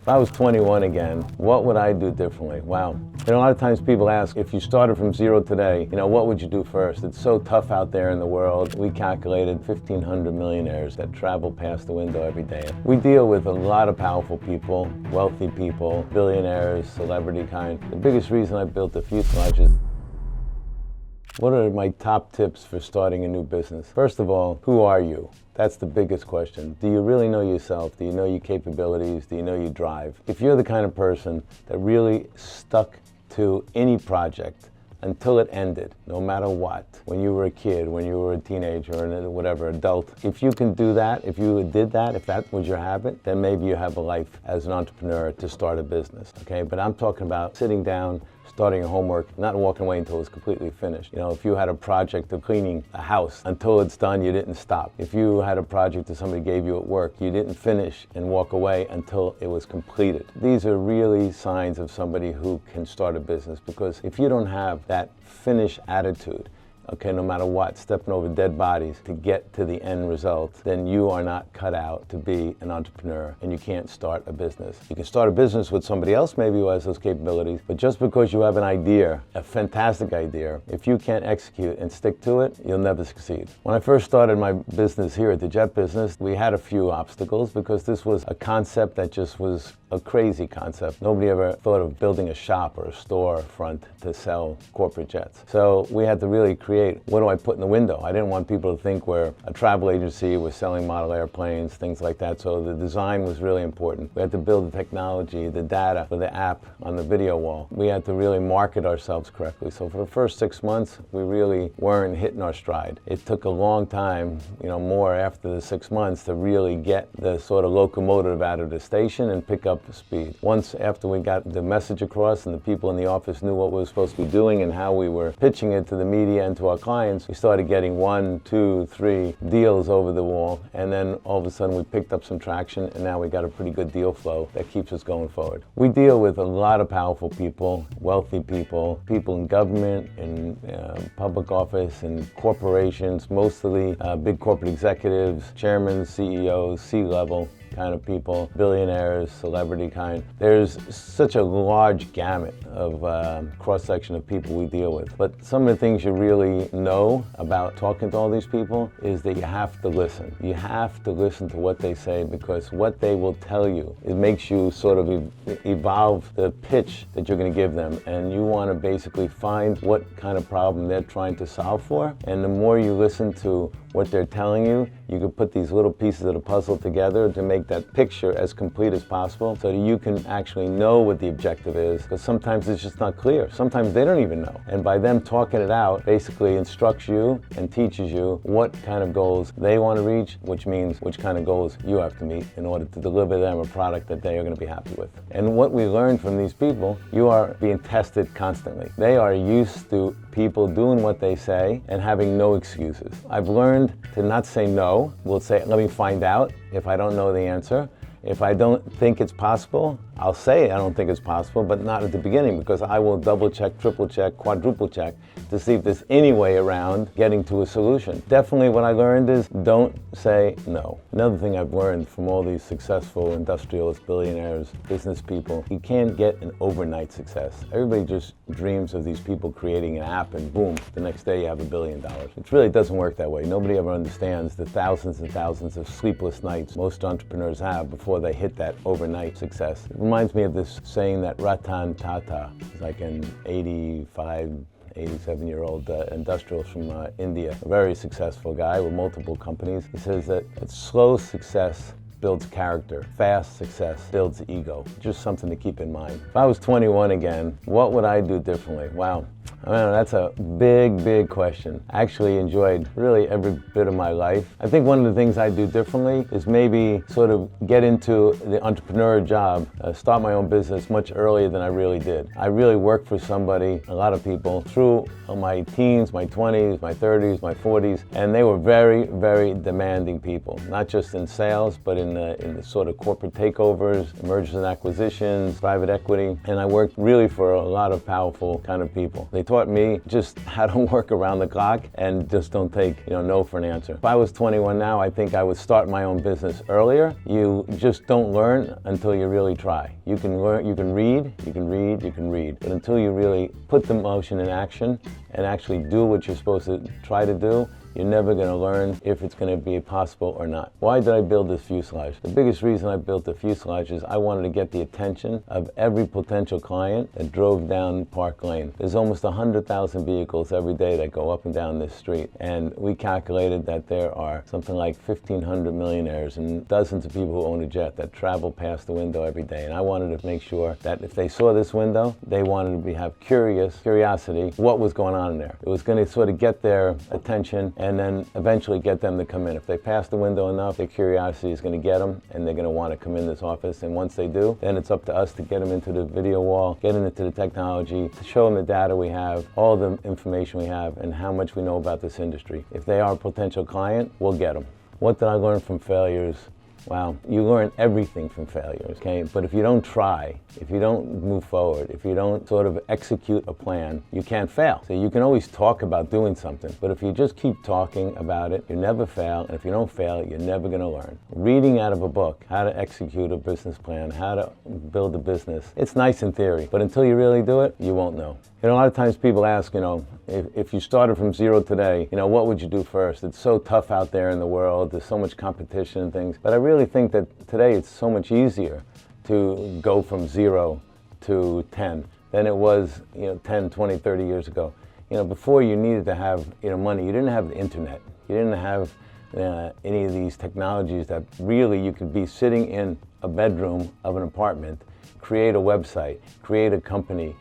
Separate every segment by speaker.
Speaker 1: If I was 21 again, what would I do differently? Wow. A lot of times people ask, if you started from zero today, what would you do first? It's so tough out there in the world. We calculated 1,500 millionaires that travel past the window every day. We deal with a lot of powerful people, wealthy people, billionaires, celebrity kind. The biggest reason I built a fuselage is, what are my top tips for starting a new business? First of all, who are you? That's the biggest question. Do you really know yourself? Do you know your capabilities? Do you know your drive? If you're the kind of person that really stuck to any project until it ended, no matter what, when you were a kid, when you were a teenager, or whatever, adult, if you can do that, if you did that, if that was your habit, then maybe you have a life as an entrepreneur to start a business, okay? But I'm talking about sitting down, starting your homework, not walking away until it's completely finished. If you had a project of cleaning a house, until it's done, you didn't stop. If you had a project that somebody gave you at work, you didn't finish and walk away until it was completed. These are really signs of somebody who can start a business, because if you don't have that finish attitude, okay, no matter what, stepping over dead bodies to get to the end result, then you are not cut out to be an entrepreneur, and you can't start a business. You can start a business with somebody else maybe who has those capabilities, but just because you have an idea, a fantastic idea, if you can't execute and stick to it, you'll never succeed. When I first started my business here at the Jet Business, we had a few obstacles because this was a concept that just was a crazy concept. Nobody ever thought of building a shop or a store front to sell corporate jets. So we had to really create, what do I put in the window? I didn't want people to think we're a travel agency, we're selling model airplanes, things like that. So the design was really important. We had to build the technology, the data for the app on the video wall. We had to really market ourselves correctly. So for the first 6 months, we really weren't hitting our stride. It took a long time, more after the 6 months, to really get the sort of locomotive out of the station and pick up the speed. Once after we got the message across and the people in the office knew what we were supposed to be doing and how we were pitching it to the media and to our clients, we started getting 1, 2, 3 deals over the wall, and then all of a sudden we picked up some traction, and now we got a pretty good deal flow that keeps us going forward. We deal with a lot of powerful people, wealthy people, people in government, in public office, in corporations, mostly big corporate executives, chairmen, CEOs, C-level kind of people, billionaires, celebrity kind. There's such a large gamut of cross-section of people we deal with. But some of the things you really know about talking to all these people is that you have to listen. You have to listen to what they say, because what they will tell you, it makes you sort of evolve the pitch that you're going to give them. And you want to basically find what kind of problem they're trying to solve for. And the more you listen to what they're telling you, you can put these little pieces of the puzzle together to make that picture as complete as possible, so that you can actually know what the objective is, because sometimes it's just not clear. Sometimes they don't even know. And by them talking it out, basically instructs you and teaches you what kind of goals they want to reach, which means which kind of goals you have to meet in order to deliver them a product that they are going to be happy with. And what we learned from these people, you are being tested constantly. They are used to people doing what they say and having no excuses. I've learned to not say no. We'll say, let me find out if I don't know the answer. If I don't think it's possible, I'll say I don't think it's possible, but not at the beginning, because I will double check, triple check, quadruple check to see if there's any way around getting to a solution. Definitely what I learned is don't say no. Another thing I've learned from all these successful industrialists, billionaires, business people, you can't get an overnight success. Everybody just dreams of these people creating an app and boom, the next day you have $1 billion. It really doesn't work that way. Nobody ever understands the thousands and thousands of sleepless nights most entrepreneurs have before they hit that overnight success. It reminds me of this saying that Ratan Tata, like an 87-year-old industrialist from India, a very successful guy with multiple companies. He says that slow success builds character, fast success builds ego. Just something to keep in mind. If I was 21 again, what would I do differently? Wow. I don't know, that's a big question. I actually enjoyed really every bit of my life. I think one of the things I do differently is maybe sort of get into the entrepreneur job, start my own business much earlier than I really did. I really worked for somebody, a lot of people, through my teens, my 20s, my 30s, my 40s, and they were very demanding people, not just in sales, but in in the sort of corporate takeovers, mergers and acquisitions, private equity, and I worked really for a lot of powerful kind of people. They taught me just how to work around the clock and just don't take no for an answer. If I was 21 now, I think I would start my own business earlier. You just don't learn until you really try. You can learn, you can read, but until you really put the motion in action and actually do what you're supposed to try to do, you're never going to learn if it's going to be possible or not. Why did I build this fuselage? The biggest reason I built the fuselage is I wanted to get the attention of every potential client that drove down Park Lane. There's almost 100,000 vehicles every day that go up and down this street, and we calculated that there are something like 1,500 millionaires and dozens of people who own a jet that travel past the window every day. And I wanted to make sure that if they saw this window, they wanted to have curiosity what was going on in there. It was going to sort of get their attention and then eventually get them to come in. If they pass the window enough, their curiosity is going to get them, and they're going to want to come in this office. And once they do, then it's up to us to get them into the video wall, get them into the technology, to show them the data we have, all the information we have, and how much we know about this industry. If they are a potential client, we'll get them. What did I learn from failures? Wow, you learn everything from failures, okay? But if you don't try, if you don't move forward, if you don't sort of execute a plan, you can't fail. So you can always talk about doing something, but if you just keep talking about it, you never fail, and if you don't fail, you're never gonna learn. Reading out of a book, how to execute a business plan, how to build a business, it's nice in theory, but until you really do it, you won't know. A lot of times people ask, if you started from zero today, what would you do first? It's so tough out there in the world, there's so much competition and things, but I really think that today it's so much easier to go from 0 to 10 than it was 10, 20, 30 years ago. Before you needed to have money, you didn't have the internet, you didn't have any of these technologies that really you could be sitting in a bedroom of an apartment, create a website, create a company,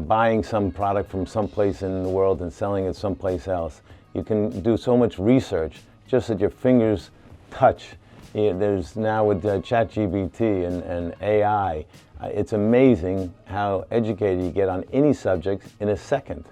Speaker 1: buying some product from someplace in the world and selling it someplace else. You can do so much research just at your fingers touch. There's now with ChatGPT and AI, it's amazing how educated you get on any subject in a second.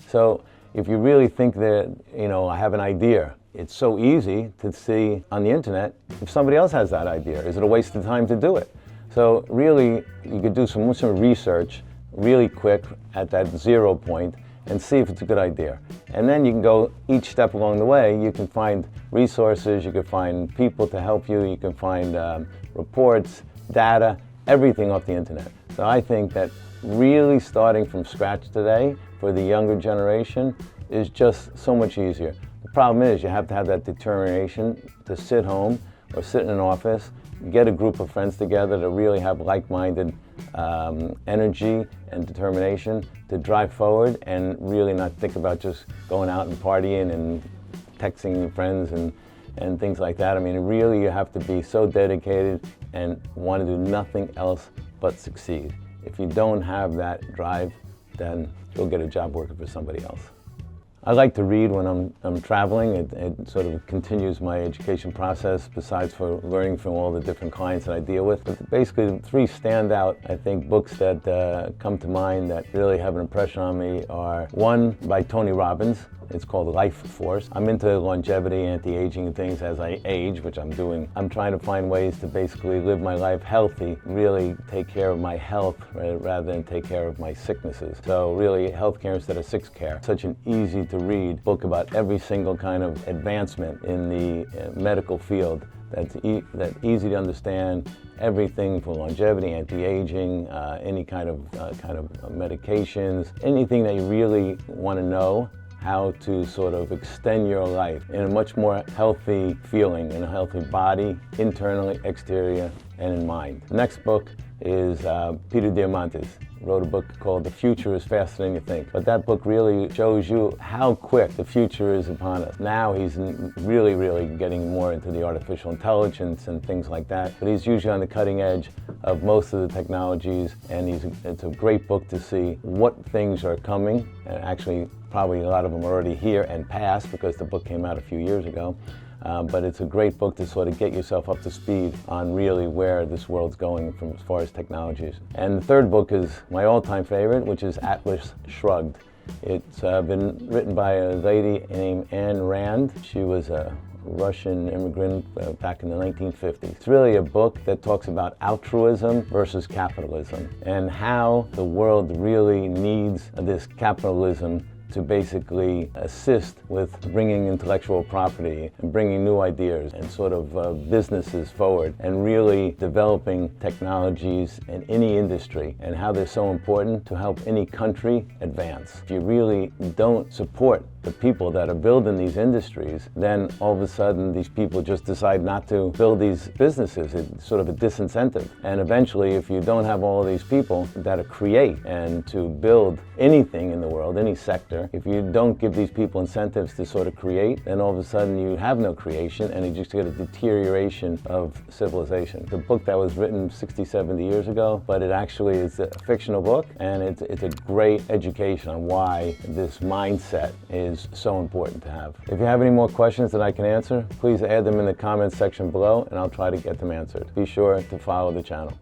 Speaker 1: So if you really think that, I have an idea, it's so easy to see on the internet if somebody else has that idea. Is it a waste of time to do it? So really, you could do some research really quick at that 0 point and see if it's a good idea. And then you can go each step along the way. You can find resources, you can find people to help you, you can find reports, data, everything off the internet. So I think that really starting from scratch today for the younger generation is just so much easier. The problem is you have to have that determination to sit home or sit in an office, get a group of friends together to really have like-minded energy and determination to drive forward and really not think about just going out and partying and texting friends and things like that. I mean, really you have to be so dedicated and want to do nothing else but succeed. If you don't have that drive, then you'll get a job working for somebody else. I like to read when I'm traveling. It sort of continues my education process besides for learning from all the different clients that I deal with. But basically the three standout, I think, books that come to mind that really have an impression on me are one by Tony Robbins. It's called Life Force. I'm into longevity, anti-aging and things as I age, which I'm doing. I'm trying to find ways to basically live my life healthy, really take care of my health rather than take care of my sicknesses. So really healthcare instead of sick care. Such an easy to read book about every single kind of advancement in the medical field that's easy to understand. Everything from longevity, anti-aging, any kind of medications, anything that you really want to know how to sort of extend your life in a much more healthy feeling, in a healthy body, internally, exterior, and in mind. The next book is Peter Diamandis. Wrote a book called The Future is Faster Than You Think. But that book really shows you how quick the future is upon us. Now he's really getting more into the artificial intelligence and things like that. But he's usually on the cutting edge of most of the technologies, and it's a great book to see what things are coming. And actually, probably a lot of them are already here and past because the book came out a few years ago. But it's a great book to sort of get yourself up to speed on really where this world's going from as far as technologies. And the third book is my all-time favorite, which is Atlas Shrugged. It's been written by a lady named Ayn Rand. She was a Russian immigrant back in the 1950s. It's really a book that talks about altruism versus capitalism and how the world really needs this capitalism to basically assist with bringing intellectual property and bringing new ideas and sort of businesses forward and really developing technologies in any industry and how they're so important to help any country advance. If you really don't support the people that are building these industries, then all of a sudden these people just decide not to build these businesses. It's sort of a disincentive. And eventually, if you don't have all of these people that create and to build anything in the world, any sector, if you don't give these people incentives to sort of create, then all of a sudden you have no creation and you just get a deterioration of civilization. The book that was written 60, 70 years ago, but it actually is a fictional book, and it's a great education on why this mindset is so important to have. If you have any more questions that I can answer, please add them in the comments section below and I'll try to get them answered. Be sure to follow the channel.